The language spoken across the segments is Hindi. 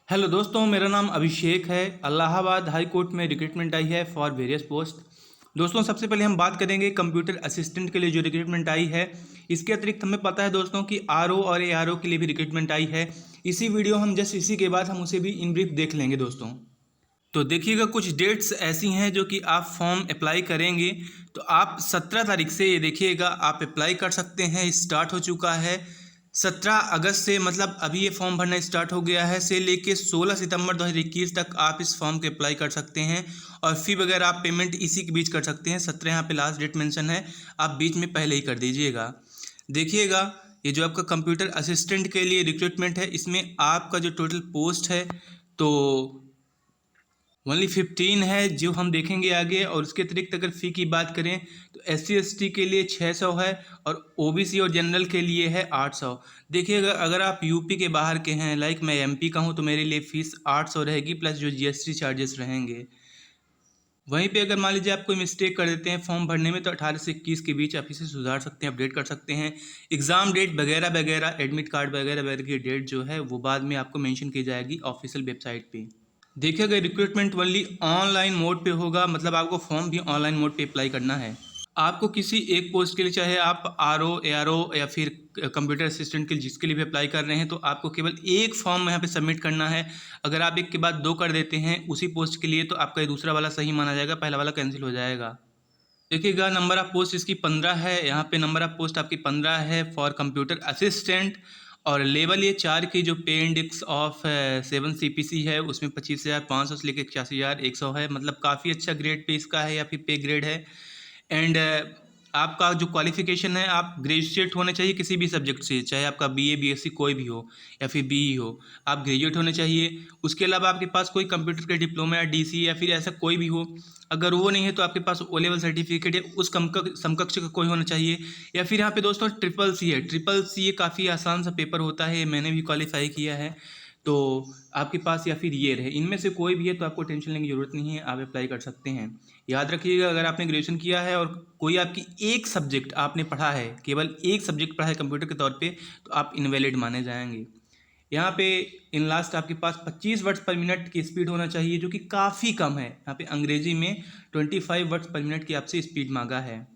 हेलो दोस्तों, मेरा नाम अभिषेक है। इलाहाबाद हाई कोर्ट में रिक्रूटमेंट आई है फॉर वेरियस पोस्ट। दोस्तों, सबसे पहले हम बात करेंगे कंप्यूटर असिस्टेंट के लिए जो रिक्रूटमेंट आई है। इसके अतिरिक्त हमें पता है दोस्तों कि आरओ और एआरओ के लिए भी रिक्रूटमेंट आई है। इसी वीडियो हम जस्ट इसी के बाद हम उसे भी इन ब्रीफ देख लेंगे दोस्तों। तो देखिएगा, कुछ डेट्स ऐसी हैं जो कि आप फॉर्म अप्लाई करेंगे तो आप 17 तारीख से, ये देखिएगा, आप अप्लाई कर सकते हैं। स्टार्ट हो चुका है 17 अगस्त से, मतलब अभी ये फॉर्म भरना स्टार्ट हो गया है। से लेके 16 सितंबर 2021 तक आप इस फॉर्म के अप्लाई कर सकते हैं। और फी वगैरह आप पेमेंट इसी के बीच कर सकते हैं। 17 यहाँ पे लास्ट डेट मेंशन है, आप बीच में पहले ही कर दीजिएगा। देखिएगा, ये जो आपका कंप्यूटर असिस्टेंट के लिए रिक्रूटमेंट है, इसमें आपका जो टोटल पोस्ट है तो ओनली 15 है, जो हम देखेंगे आगे। और उसके अतिरिक्त अगर फ़ी की बात करें तो SC ST के लिए 600 है और OBC और जनरल के लिए है 800। देखिएगा, अगर आप यूपी के बाहर के हैं, लाइक मैं MP का हूं, तो मेरे लिए फ़ीस 800 रहेगी प्लस जो GST चार्जेस रहेंगे। वहीं पे अगर मान लीजिए आप कोई मिस्टेक कर देते हैं फॉर्म भरने में, तो 18 से 21 के बीच आप इसे सुधार सकते हैं, अपडेट कर सकते हैं। एग्ज़ाम डेट वगैरह वगैरह, एडमिट कार्ड वगैरह वगैरह की डेट जो है वो बाद में आपको मेंशन की जाएगी ऑफिशियल वेबसाइट पे। देखिएगा, रिक्रूटमेंट ओनली ऑनलाइन मोड पे होगा, मतलब आपको फॉर्म भी ऑनलाइन मोड पे अप्लाई करना है। आपको किसी एक पोस्ट के लिए, चाहे आप आरओ एआरओ या फिर कंप्यूटर असिस्टेंट के लिए जिसके लिए भी अप्लाई कर रहे हैं, तो आपको केवल एक फॉर्म यहाँ पे सबमिट करना है। अगर आप एक के बाद दो कर देते हैं उसी पोस्ट के लिए, तो आपका ये दूसरा वाला सही माना जाएगा, पहला वाला कैंसिल हो जाएगा। देखिएगा, नंबर ऑफ पोस्ट इसकी 15 है। यहाँ पे नंबर ऑफ पोस्ट आपकी 15 है फॉर कंप्यूटर असिस्टेंट। और लेवल ये 4 की जो पे इंडेक्स ऑफ 7 CPC है, उसमें 25,500 से लेकर 81,100 है, मतलब काफ़ी अच्छा ग्रेड पे इसका है या फिर पे ग्रेड है। एंड आपका जो क्वालिफिकेशन है, आप ग्रेजुएट होने चाहिए किसी भी सब्जेक्ट से, चाहे आपका BA BSc कोई भी हो या फिर BE हो, आप ग्रेजुएट होने चाहिए। उसके अलावा आपके पास कोई कंप्यूटर का डिप्लोमा या DC या फिर ऐसा कोई भी हो। अगर वो नहीं है तो आपके पास O लेवल सर्टिफिकेट है, उस समकक्ष का कोई होना चाहिए। या फिर यहाँ पे दोस्तों CCC है। CCC ये काफ़ी आसान सा पेपर होता है, मैंने भी क्वालिफाई किया है। तो आपके पास या फिर ये रहे, इनमें से कोई भी है तो आपको टेंशन लेने की ज़रूरत नहीं है, आप अप्लाई कर सकते हैं। याद रखिएगा, अगर आपने ग्रेजुएशन किया है और कोई आपकी एक सब्जेक्ट आपने पढ़ा है, केवल एक सब्जेक्ट पढ़ा है कंप्यूटर के तौर पे, तो आप इनवैलिड माने जाएंगे। यहाँ पे इन लास्ट आपके पास 25 वर्ड्स पर मिनट की स्पीड होना चाहिए, जो कि काफ़ी कम है। यहाँ पे अंग्रेजी में 25 वर्ड्स पर मिनट की आपसे स्पीड मांगा है।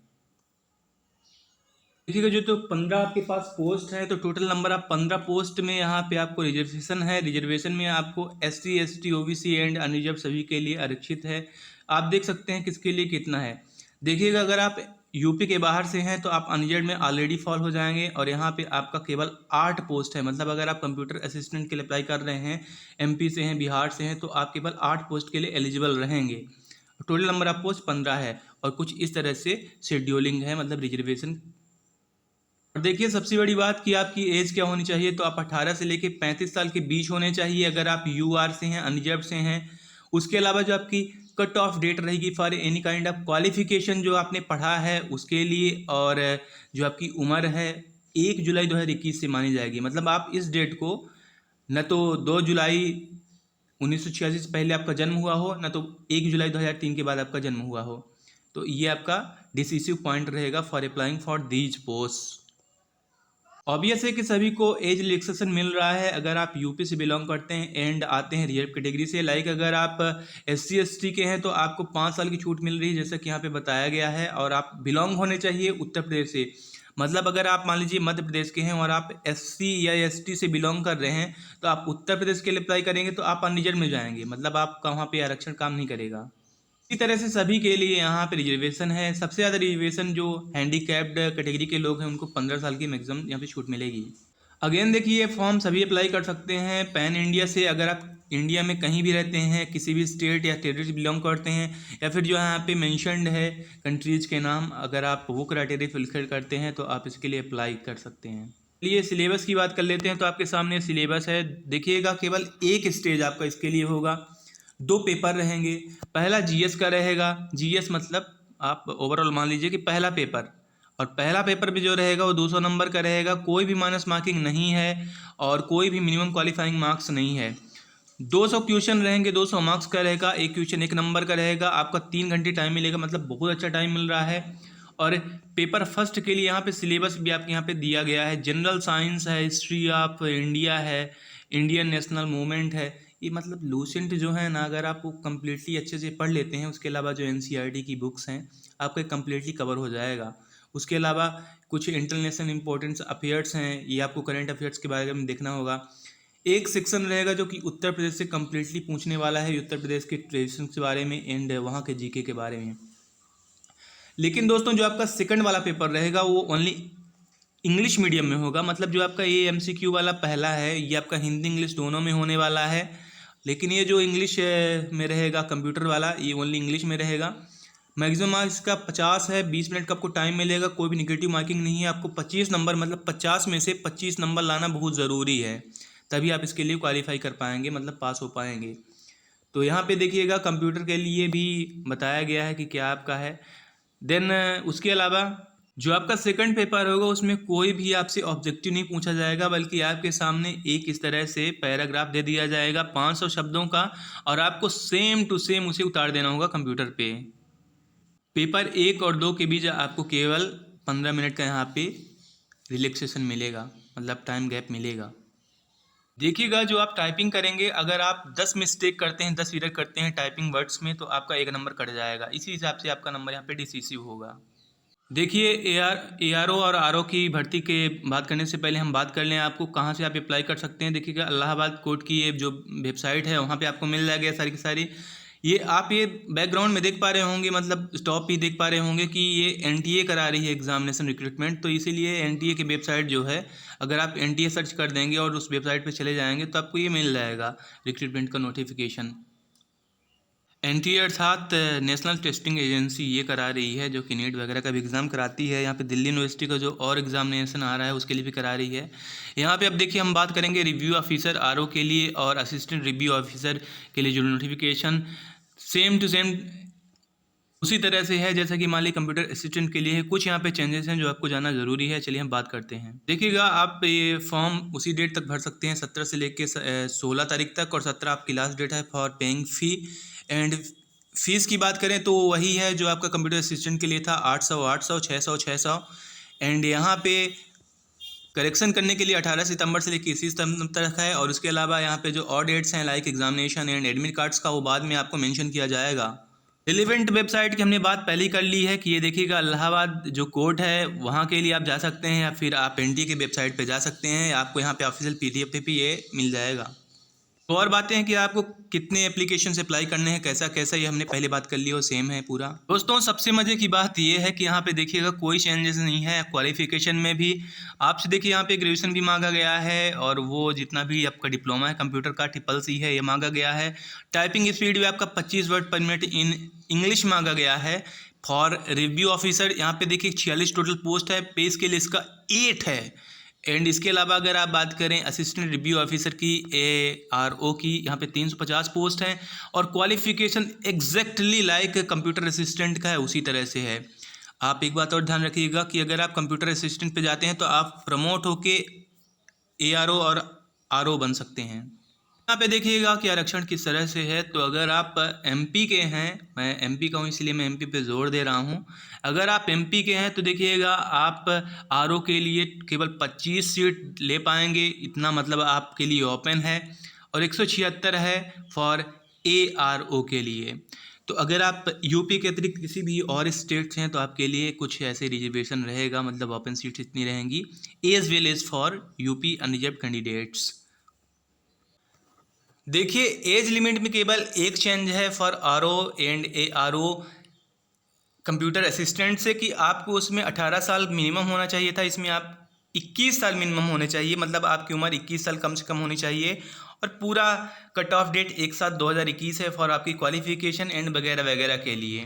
देखिएगा, जो तो 15 आपके पास पोस्ट है, तो टोटल नंबर ऑफ 15 पोस्ट में यहाँ पे आपको रिजर्वेशन है। रिजर्वेशन में आपको SC ST OBC and unreserved सभी के लिए आरक्षित है। आप देख सकते हैं किसके लिए कितना है। देखिएगा, अगर आप यूपी के बाहर से हैं तो आप अनरिजर्व में ऑलरेडी फॉल हो जाएंगे, और यहाँ पे आपका केवल 8 पोस्ट है। मतलब अगर आप कंप्यूटर असिस्टेंट के लिए अप्लाई कर रहे हैं, MP से हैं, बिहार से हैं, तो आप केवल 8 पोस्ट के लिए एलिजिबल रहेंगे। टोटल नंबर ऑफ पोस्ट 15 है, और कुछ इस तरह से शेड्यूलिंग है, मतलब रिजर्वेशन। और देखिए, सबसे बड़ी बात कि आपकी एज क्या होनी चाहिए, तो आप 18 से लेकर 35 साल के बीच होने चाहिए अगर आप UR से हैं, अनरिजर्व से हैं। उसके अलावा जो आपकी कट ऑफ डेट रहेगी for any kind of qualification जो आपने पढ़ा है उसके लिए, और जो आपकी उम्र है 1 जुलाई 2021 से मानी जाएगी। मतलब आप इस डेट को न तो 2 जुलाई 1986 से पहले आपका जन्म हुआ हो, न तो 1 जुलाई 2003 के बाद आपका जन्म हुआ हो। तो ये आपका डिसिसिव पॉइंट रहेगा for applying for these post. Obvious है कि सभी को एज रिलैक्सेशन मिल रहा है अगर आप यूपी से बिलोंग करते हैं एंड आते हैं रिजर्व कैटेगरी से। लाइक अगर आप SC ST के हैं तो आपको 5 साल की छूट मिल रही है, जैसा कि यहाँ पे बताया गया है। और आप बिलोंग होने चाहिए उत्तर प्रदेश से। मतलब अगर आप मान लीजिए मध्य प्रदेश के हैं और आप SC या ST से बिलोंग कर रहे हैं, तो आप उत्तर प्रदेश के लिए अप्लाई करेंगे तो आप अनरिजर्व में जाएंगे, मतलब आपका वहाँ पे आरक्षण काम नहीं करेगा। इसी तरह से सभी के लिए यहाँ पे रिजर्वेशन है। सबसे ज़्यादा रिजर्वेशन जो हैंडीकैप्ड कैटेगरी के लोग हैं उनको 15 साल की मैक्सिमम यहाँ पे छूट मिलेगी। अगेन देखिए, ये फॉर्म सभी अप्लाई कर सकते हैं पैन इंडिया से। अगर आप इंडिया में कहीं भी रहते हैं, किसी भी स्टेट या टेरिटरी से बिलोंग करते हैं, या फिर जो यहाँ पे मेंशन्ड है कंट्रीज़ के नाम, अगर आप वो क्राइटेरिया फिलफिल करते हैं तो आप इसके लिए अप्लाई कर सकते हैं। चलिए सिलेबस की बात कर लेते हैं। तो आपके सामने सिलेबस है। देखिएगा, केवल एक स्टेज आपका इसके लिए होगा। 2 पेपर रहेंगे। पहला GS का रहेगा। GS मतलब आप ओवरऑल मान लीजिए कि पहला पेपर, और पहला पेपर भी जो रहेगा वो 200 नंबर का रहेगा। कोई भी माइनस मार्किंग नहीं है और कोई भी मिनिमम क्वालिफाइंग मार्क्स नहीं है। 200 क्वेश्चन रहेंगे, 200 मार्क्स का रहेगा। एक क्वेश्चन 1 नंबर का रहेगा। आपका 3 घंटे टाइम मिलेगा, मतलब बहुत अच्छा टाइम मिल रहा है। और पेपर फर्स्ट के लिए यहाँ पे सिलेबस भी आपके यहाँ पे दिया गया है। जनरल साइंस है, हिस्ट्री ऑफ इंडिया है, इंडियन नेशनल मूवमेंट है, ये मतलब लूसेंट जो है ना, अगर आप वो कम्प्लीटली अच्छे से पढ़ लेते हैं, उसके अलावा जो NCERT की बुक्स हैं आपका कम्प्लीटली कवर हो जाएगा। उसके अलावा कुछ इंटरनेशनल इंपॉर्टेंस अफेयर्स हैं, ये आपको करंट अफेयर्स के बारे में देखना होगा। एक सेक्शन रहेगा जो कि उत्तर प्रदेश से कम्प्लीटली पूछने वाला है, उत्तर प्रदेश के ट्रेडिशन के बारे में एंड वहाँ के जीके के बारे में। लेकिन दोस्तों जो आपका सेकंड वाला पेपर रहेगा वो ओनली इंग्लिश मीडियम में होगा। मतलब जो आपका ये MCQ वाला पहला है ये आपका हिंदी इंग्लिश दोनों में होने वाला है, लेकिन ये जो इंग्लिश में रहेगा कंप्यूटर वाला, ये ओनली इंग्लिश में रहेगा। मैक्सिमम मार्क्स का 50 है, 20 मिनट का आपको टाइम मिलेगा, कोई भी निगेटिव मार्किंग नहीं है। आपको 25 नंबर मतलब 50 में से 25 नंबर लाना बहुत ज़रूरी है, तभी आप इसके लिए क्वालिफाई कर पाएंगे, मतलब पास हो पाएंगे। तो यहाँ पे देखिएगा कंप्यूटर के लिए भी बताया गया है कि क्या आपका है। देन उसके अलावा जो आपका सेकंड पेपर होगा उसमें कोई भी आपसे ऑब्जेक्टिव नहीं पूछा जाएगा, बल्कि आपके सामने एक इस तरह से पैराग्राफ दे दिया जाएगा 500 शब्दों का, और आपको सेम टू सेम उसे उतार देना होगा कंप्यूटर पे। पेपर 1 और 2 के बीच आपको केवल 15 मिनट का यहाँ पे रिलैक्सेशन मिलेगा, मतलब टाइम गैप मिलेगा। देखिएगा जो आप टाइपिंग करेंगे, अगर आप 10 मिस्टेक करते हैं, 10 एरर करते हैं टाइपिंग वर्ड्स में, तो आपका 1 नंबर कट जाएगा। इसी हिसाब से आपका नंबर यहाँ पे डिसिसिव होगा। देखिए ARO और RO की भर्ती के बात करने से पहले हम बात कर लें आपको कहाँ से आप अप्लाई कर सकते हैं। देखिएगा इलाहाबाद कोर्ट की ये जो वेबसाइट है वहाँ पे आपको मिल जाएगा सारी की सारी। ये आप ये बैकग्राउंड में देख पा रहे होंगे, मतलब स्टॉप भी देख पा रहे होंगे कि ये NTA करा रही है एग्जामिनेशन रिक्रूटमेंट, तो इसीलिए NTA की वेबसाइट जो है, अगर आप NTA सर्च कर देंगे और उस वेबसाइट पे चले जाएंगे तो आपको ये मिल जाएगा रिक्रूटमेंट का नोटिफिकेशन। NTA अर्थात नेशनल टेस्टिंग एजेंसी ये करा रही है, जो कि नीट वगैरह का भी एग्ज़ाम कराती है। यहाँ पे दिल्ली यूनिवर्सिटी का जो और एग्जामिनेशन आ रहा है उसके लिए भी करा रही है। यहाँ पे अब देखिए हम बात करेंगे रिव्यू ऑफिसर RO के लिए और असिस्टेंट रिव्यू ऑफिसर के लिए जो नोटिफिकेशन सेम टू सेम उसी तरह से है जैसा कि मान लीजिए कंप्यूटर असिस्टेंट के लिए है। कुछ यहाँ पे चेंजेस हैं जो आपको जानना ज़रूरी है, चलिए हम बात करते हैं। देखिएगा आप ये फॉर्म उसी डेट तक भर सकते हैं, 17 से लेके 16 तारीख तक, और 17 आपकी लास्ट डेट है for paying fee. And fees की बात करें तो वही है जो आपका कंप्यूटर असिस्टेंट के लिए था, 800, 600। एंड यहाँ पे करेक्शन करने के लिए 18 सितंबर से लेकर 30 सितंबर तक है। और उसके अलावा यहाँ पे जो और डेट्स हैं like examination and admit cards का, वो बाद में आपको मेंशन किया जाएगा। रिलेवेंट वेबसाइट की हमने बात पहले ही कर ली है कि ये देखिएगा इलाहाबाद जो कोर्ट है वहाँ के लिए आप जा सकते हैं, या फिर आप NTA की वेबसाइट पे जा सकते हैं, आपको यहाँ पे ऑफिशियल PDF पे भी ये मिल जाएगा। तो और बातें हैं कि आपको कितने एप्लीकेशन से अप्लाई करने हैं, कैसा कैसा, ये हमने पहले बात कर ली और सेम है पूरा। दोस्तों सबसे मज़े की बात ये है कि यहाँ पे देखिएगा कोई चेंजेस नहीं है क्वालिफिकेशन में भी। आपसे देखिए यहाँ पे ग्रेजुएशन भी मांगा गया है, और वो जितना भी आपका डिप्लोमा है कंप्यूटर का CCC है ये मांगा गया है। टाइपिंग स्पीड भी आपका 25 वर्ड पर मिनट इन इंग्लिश मांगा गया है। फॉर रिव्यू ऑफिसर यहाँ पे देखिए 46 टोटल पोस्ट है, पे स्केल इसका 8 है। एंड इसके अलावा अगर आप बात करें असिस्टेंट रिव्यू ऑफिसर की ARO की, यहाँ पे 350 पोस्ट हैं, और qualification exactly like computer assistant का है उसी तरह से है। आप एक बात और ध्यान रखिएगा कि अगर आप कंप्यूटर असिस्टेंट पे जाते हैं तो आप प्रमोट होके ARO और RO बन सकते हैं। यहाँ पे देखिएगा कि आरक्षण किस तरह से है। तो अगर आप MP के हैं, मैं MP का हूँ इसलिए मैं MP पे जोर दे रहा हूँ, अगर आप MP के हैं तो देखिएगा आप RO के लिए केवल 25 सीट ले पाएंगे, इतना मतलब आपके लिए ओपन है, और 176 है फॉर ARO के लिए। तो अगर आप UP के अतिरिक्त किसी भी और स्टेट हैं तो आपके लिए कुछ ऐसे रिजर्वेशन रहेगा, मतलब ओपन सीट्स इतनी रहेंगी, as well as for UP unreserved candidates. देखिए एज लिमिट में केवल एक चेंज है for RO and ARO computer assistant से, कि आपको उसमें 18 साल मिनिमम होना चाहिए था, इसमें आप 21 साल मिनिमम होने चाहिए, मतलब आपकी उम्र 21 साल कम से कम होनी चाहिए। और पूरा कट ऑफ डेट 1/7/2021 है फॉर आपकी क्वालिफिकेशन एंड वगैरह वगैरह के लिए।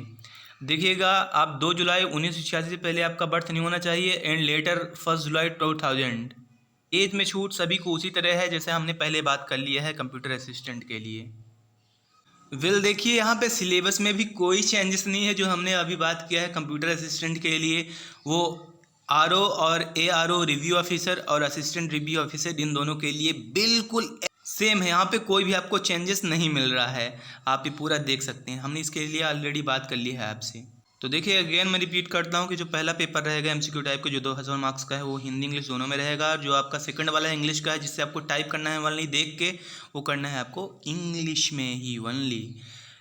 देखिएगा आप 2 जुलाई 1986 से पहले आपका बर्थ नहीं होना चाहिए, एंड लेटर 1 जुलाई 2000। एज में छूट सभी को उसी तरह है जैसे हमने पहले बात कर लिया है कंप्यूटर असिस्टेंट के लिए। देखिए यहाँ पे सिलेबस में भी कोई चेंजेस नहीं है, जो हमने अभी बात किया है कंप्यूटर असिस्टेंट के लिए, वो RO और ARO रिव्यू ऑफिसर और असिस्टेंट रिव्यू ऑफिसर इन दोनों के लिए बिल्कुल सेम है। यहाँ पे कोई भी आपको चेंजेस नहीं मिल रहा है, आप ये पूरा देख सकते हैं, हमने इसके लिए ऑलरेडी बात कर ली है आपसे। तो देखिए अगेन मैं रिपीट करता हूँ कि जो पहला पेपर रहेगा एमसीक्यू टाइप का जो 2000 मार्क्स का है वो हिंदी इंग्लिश दोनों में रहेगा। जो आपका सेकंड वाला है इंग्लिश का है जिससे आपको टाइप करना है ओनली देख के, वो करना है आपको इंग्लिश में ही ओनली।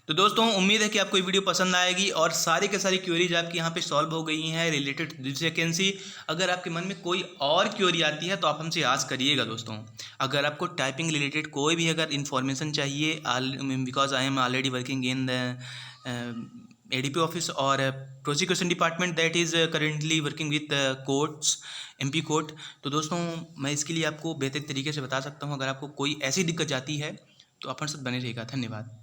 तो दोस्तों उम्मीद है कि आपको ये वीडियो पसंद आएगी और सारी के सारी क्वेरीज आपकी यहाँ पे सॉल्व हो गई हैं रिलेटेड टू दिस वैकेंसी। अगर आपके मन में कोई और क्वेरी आती है तो आप हमसे आस्क करिएगा दोस्तों। अगर आपको टाइपिंग रिलेटेड कोई भी अगर इन्फॉर्मेशन चाहिए, because I am already working in the ADP office और prosecution department that is currently working with courts, MP court. तो दोस्तों मैं इसके लिए आपको बेहतर तरीके से बता सकता हूँ। अगर आपको कोई ऐसी दिक्कत जाती है तो अपन साथ बने रहेगा। धन्यवाद।